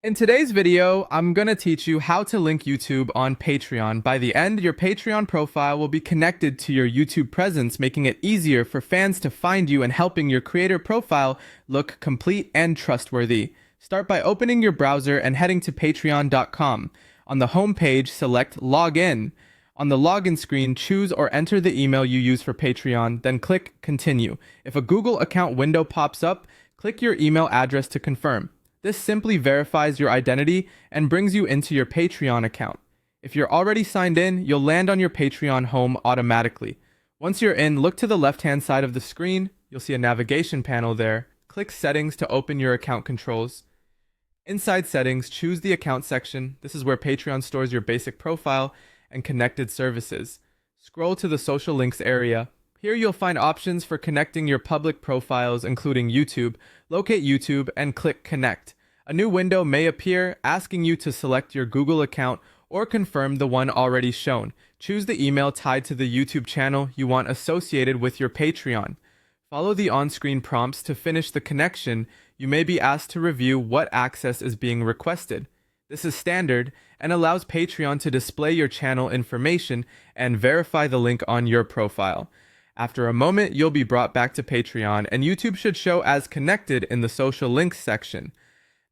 In today's video, I'm going to teach you how to link YouTube on Patreon. By the end, your Patreon profile will be connected to your YouTube presence, making it easier for fans to find you and helping your creator profile look complete and trustworthy. Start by opening your browser and heading to patreon.com. On the home page, select Login. On the login screen, choose or enter the email you use for Patreon, then click Continue. If a Google account window pops up, click your email address to confirm. This simply verifies your identity and brings you into your Patreon account. If you're already signed in, you'll land on your Patreon home automatically. Once you're in, look to the left-hand side of the screen. You'll see a navigation panel there. Click Settings to open your account controls. Inside Settings, choose the Account section. This is where Patreon stores your basic profile and connected services. Scroll to the Social Links area. Here you'll find options for connecting your public profiles, including YouTube. Locate YouTube and click Connect. A new window may appear asking you to select your Google account or confirm the one already shown. Choose the email tied to the YouTube channel you want associated with your Patreon. Follow the on-screen prompts to finish the connection. You may be asked to review what access is being requested. This is standard and allows Patreon to display your channel information and verify the link on your profile. After a moment, you'll be brought back to Patreon, and YouTube should show as connected in the social links section.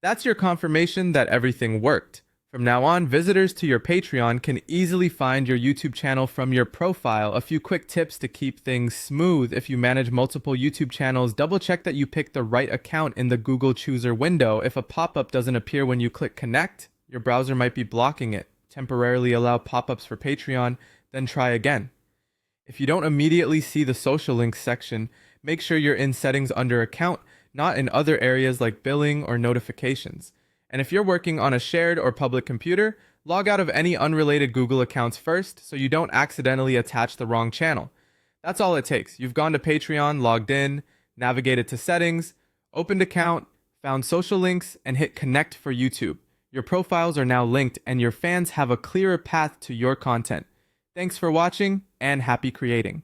That's your confirmation that everything worked. From now on, visitors to your Patreon can easily find your YouTube channel from your profile. A few quick tips to keep things smooth. If you manage multiple YouTube channels, double check that you pick the right account in the Google Chooser window. If a pop-up doesn't appear when you click Connect, your browser might be blocking it. Temporarily allow pop-ups for Patreon, then try again. If you don't immediately see the social links section, make sure you're in settings under account, not in other areas like billing or notifications. And if you're working on a shared or public computer, log out of any unrelated Google accounts first so you don't accidentally attach the wrong channel. That's all it takes. You've gone to Patreon, logged in, navigated to settings, opened account, found social links, and hit connect for YouTube. Your profiles are now linked and your fans have a clearer path to your content. Thanks for watching and happy creating.